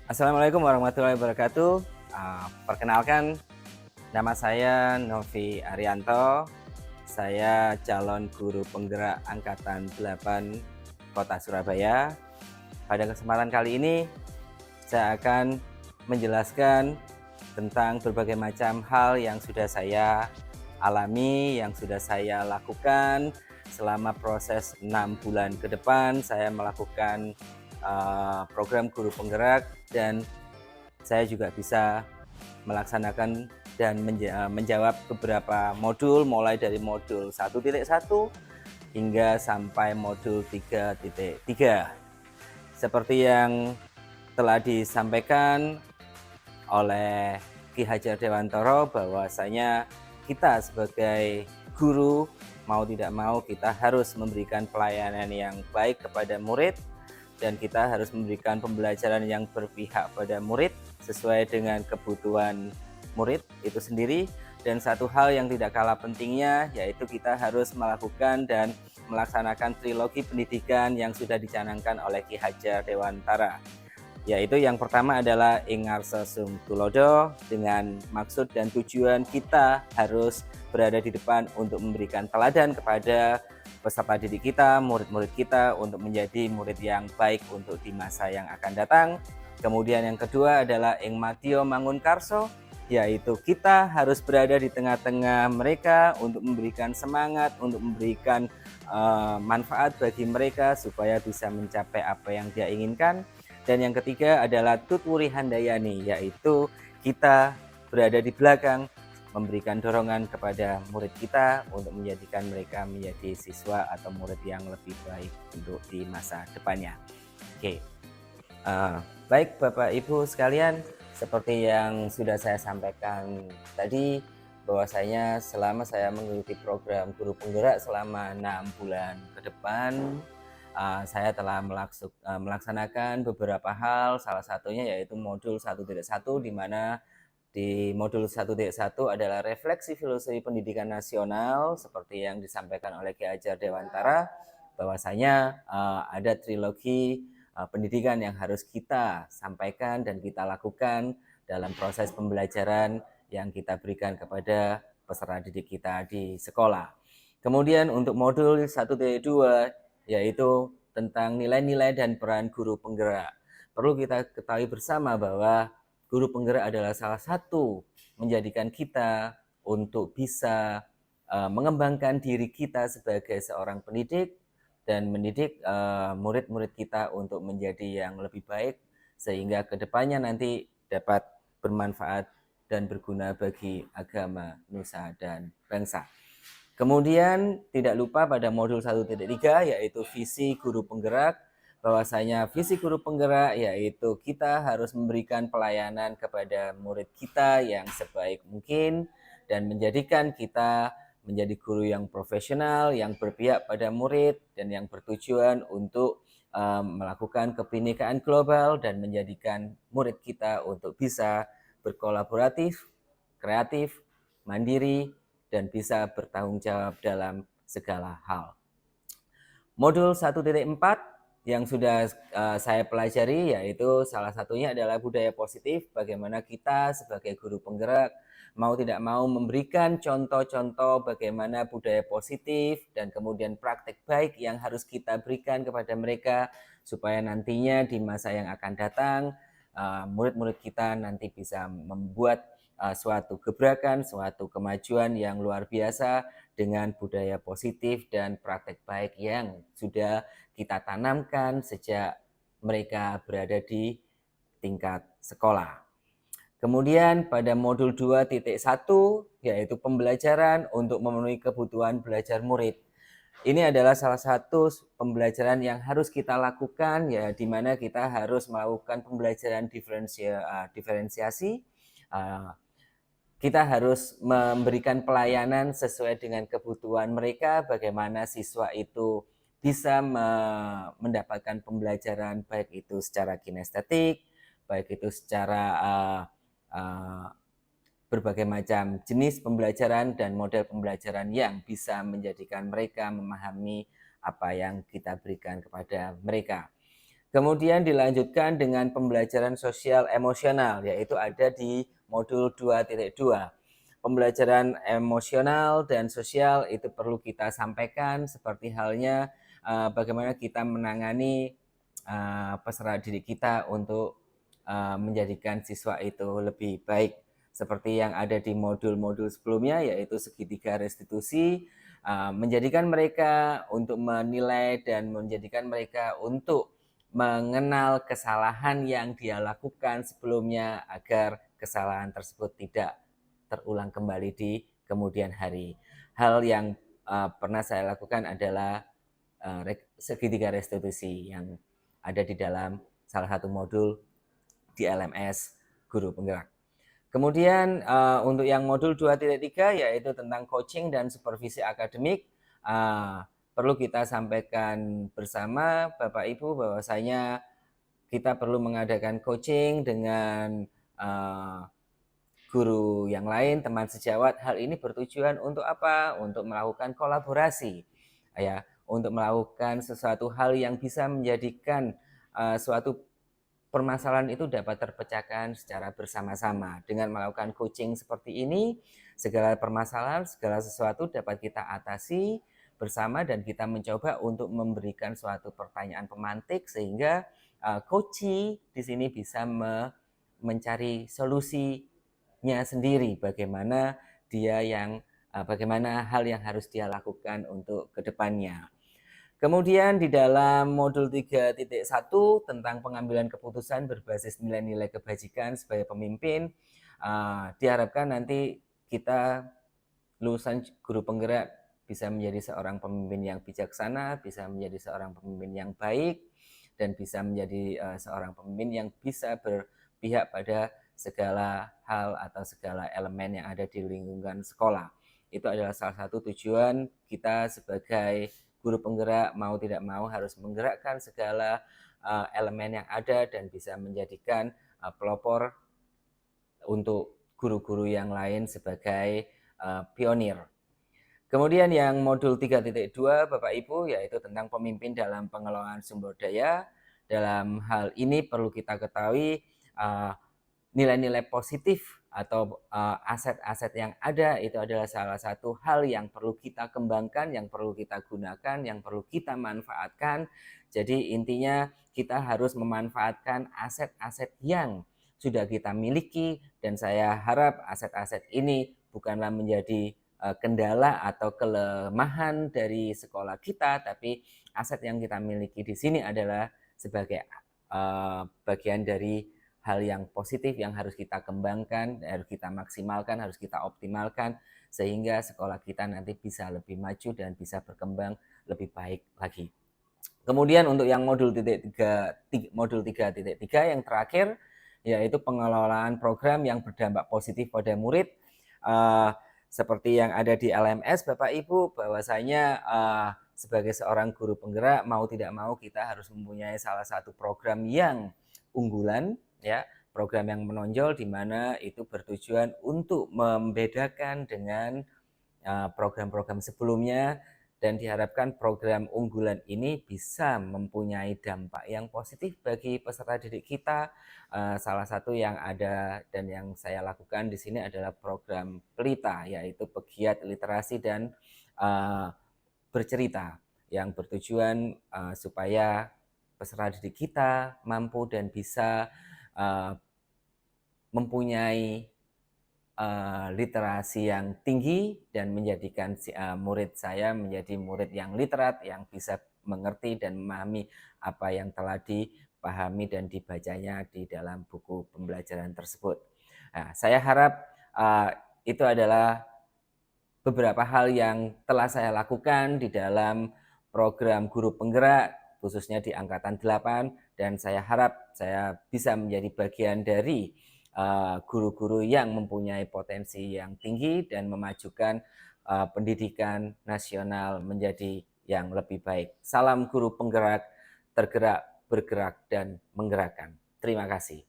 Assalamualaikum warahmatullahi wabarakatuh. Perkenalkan, nama saya Novi Arianto. Saya calon guru penggerak Angkatan 8 Kota Surabaya. Pada kesempatan kali ini, saya akan menjelaskan tentang berbagai macam hal yang sudah saya alami, yang sudah saya lakukan selama proses 6 bulan ke depan. Saya melakukan program guru penggerak dan saya juga bisa melaksanakan dan menjawab beberapa modul mulai dari modul 1.1 hingga sampai modul 3.3. Seperti yang telah disampaikan oleh Ki Hajar Dewantoro bahwasanya kita sebagai guru mau tidak mau kita harus memberikan pelayanan yang baik kepada murid dan kita harus memberikan pembelajaran yang berpihak pada murid sesuai dengan kebutuhan murid itu sendiri. Dan satu hal yang tidak kalah pentingnya yaitu kita harus melakukan dan melaksanakan trilogi pendidikan yang sudah dicanangkan oleh Ki Hajar Dewantara, yaitu yang pertama adalah Ingarsa Sum Tulodo, dengan maksud dan tujuan kita harus berada di depan untuk memberikan teladan kepada peserta didik kita, murid-murid kita untuk menjadi murid yang baik untuk di masa yang akan datang. Kemudian yang kedua adalah Ing Matio Mangun Karso, yaitu kita harus berada di tengah-tengah mereka untuk memberikan semangat, untuk memberikan manfaat bagi mereka supaya bisa mencapai apa yang dia inginkan. Dan yang ketiga adalah Tutwuri Handayani, yaitu kita berada di belakang memberikan dorongan kepada murid kita untuk menjadikan mereka menjadi siswa atau murid yang lebih baik untuk di masa depannya. Oke, baik Bapak Ibu sekalian, seperti yang sudah saya sampaikan tadi, bahwasanya selama saya mengikuti program guru penggerak selama 6 bulan ke depan, saya telah melaksanakan beberapa hal, salah satunya yaitu modul 1.1, di mana di modul 1.1 adalah refleksi filosofi pendidikan nasional seperti yang disampaikan oleh Ki Hajar Dewantara, bahwasanya ada trilogi pendidikan yang harus kita sampaikan dan kita lakukan dalam proses pembelajaran yang kita berikan kepada peserta didik kita di sekolah. Kemudian untuk modul 1.2 yaitu tentang nilai-nilai dan peran guru penggerak. Perlu kita ketahui bersama bahwa guru penggerak adalah salah satu menjadikan kita untuk bisa mengembangkan diri kita sebagai seorang pendidik dan mendidik murid-murid kita untuk menjadi yang lebih baik sehingga kedepannya nanti dapat bermanfaat dan berguna bagi agama, nusa, dan bangsa. Kemudian tidak lupa pada modul 1.3 yaitu visi guru penggerak, bahwasanya visi guru penggerak yaitu kita harus memberikan pelayanan kepada murid kita yang sebaik mungkin dan menjadikan kita menjadi guru yang profesional, yang berpihak pada murid dan yang bertujuan untuk melakukan kebinekaan global dan menjadikan murid kita untuk bisa berkolaboratif, kreatif, mandiri, dan bisa bertanggung jawab dalam segala hal. Modul 1.4 yang sudah saya pelajari yaitu salah satunya adalah budaya positif, bagaimana kita sebagai guru penggerak mau tidak mau memberikan contoh-contoh bagaimana budaya positif dan kemudian praktek baik yang harus kita berikan kepada mereka supaya nantinya di masa yang akan datang murid-murid kita nanti bisa membuat suatu gebrakan, suatu kemajuan yang luar biasa dengan budaya positif dan praktek baik yang sudah kita tanamkan sejak mereka berada di tingkat sekolah. Kemudian pada modul 2.1 yaitu pembelajaran untuk memenuhi kebutuhan belajar murid. Ini adalah salah satu pembelajaran yang harus kita lakukan, ya, di mana kita harus melakukan pembelajaran diferensiasi. Kita harus memberikan pelayanan sesuai dengan kebutuhan mereka, bagaimana siswa itu bisa mendapatkan pembelajaran baik itu secara kinestetik, baik itu secara berbagai macam jenis pembelajaran dan model pembelajaran yang bisa menjadikan mereka memahami apa yang kita berikan kepada mereka. Kemudian dilanjutkan dengan pembelajaran sosial emosional, yaitu ada di modul 2.2. Pembelajaran emosional dan sosial itu perlu kita sampaikan seperti halnya bagaimana kita menangani peserta didik kita untuk menjadikan siswa itu lebih baik. Seperti yang ada di modul-modul sebelumnya, yaitu segitiga restitusi, menjadikan mereka untuk menilai dan menjadikan mereka untuk mengenal kesalahan yang dia lakukan sebelumnya agar kesalahan tersebut tidak terulang kembali di kemudian hari. Hal yang pernah saya lakukan adalah segitiga restitusi yang ada di dalam salah satu modul di LMS Guru Penggerak. Kemudian untuk yang modul 2.3 yaitu tentang coaching dan supervisi akademik, perlu kita sampaikan bersama Bapak Ibu bahwasanya kita perlu mengadakan coaching dengan guru yang lain, teman sejawat. Hal ini bertujuan untuk apa? Untuk melakukan kolaborasi, ya, untuk melakukan sesuatu hal yang bisa menjadikan suatu permasalahan itu dapat terpecahkan secara bersama-sama. Dengan melakukan coaching seperti ini, segala permasalahan, segala sesuatu dapat kita atasi bersama dan kita mencoba untuk memberikan suatu pertanyaan pemantik sehingga coachee di sini bisa mencari solusinya sendiri bagaimana bagaimana hal yang harus dia lakukan untuk kedepannya. Kemudian di dalam modul 3.1 tentang pengambilan keputusan berbasis nilai-nilai kebajikan sebagai pemimpin, diharapkan nanti kita lulusan guru penggerak bisa menjadi seorang pemimpin yang bijaksana, bisa menjadi seorang pemimpin yang baik, dan bisa menjadi seorang pemimpin yang bisa berpihak pada segala hal atau segala elemen yang ada di lingkungan sekolah. Itu adalah salah satu tujuan kita sebagai guru penggerak, mau tidak mau harus menggerakkan segala elemen yang ada dan bisa menjadikan pelopor untuk guru-guru yang lain sebagai pionir. Kemudian yang modul 3.2 Bapak Ibu yaitu tentang pemimpin dalam pengelolaan sumber daya. Dalam hal ini perlu kita ketahui nilai-nilai positif atau aset-aset yang ada itu adalah salah satu hal yang perlu kita kembangkan, yang perlu kita gunakan, yang perlu kita manfaatkan. Jadi intinya kita harus memanfaatkan aset-aset yang sudah kita miliki dan saya harap aset-aset ini bukanlah menjadi kendala atau kelemahan dari sekolah kita, tapi aset yang kita miliki di sini adalah sebagai bagian dari hal yang positif yang harus kita kembangkan, harus kita maksimalkan, harus kita optimalkan sehingga sekolah kita nanti bisa lebih maju dan bisa berkembang lebih baik lagi. Kemudian untuk yang modul 3.3 yang terakhir yaitu pengelolaan program yang berdampak positif pada murid. Seperti yang ada di LMS Bapak Ibu bahwasanya sebagai seorang guru penggerak mau tidak mau kita harus mempunyai salah satu program yang unggulan, ya, program yang menonjol di mana itu bertujuan untuk membedakan dengan program-program sebelumnya dan diharapkan program unggulan ini bisa mempunyai dampak yang positif bagi peserta didik kita. Salah satu yang ada dan yang saya lakukan di sini adalah program Pelita, yaitu pegiat literasi dan bercerita yang bertujuan supaya peserta didik kita mampu dan bisa mempunyai literasi yang tinggi dan menjadikan murid saya menjadi murid yang literat, yang bisa mengerti dan memahami apa yang telah dipahami dan dibacanya di dalam buku pembelajaran tersebut. Nah, saya harap itu adalah beberapa hal yang telah saya lakukan di dalam program guru penggerak khususnya di angkatan 8 dan saya harap saya bisa menjadi bagian dari guru-guru yang mempunyai potensi yang tinggi dan memajukan pendidikan nasional menjadi yang lebih baik. Salam guru penggerak, tergerak, bergerak, dan menggerakkan. Terima kasih.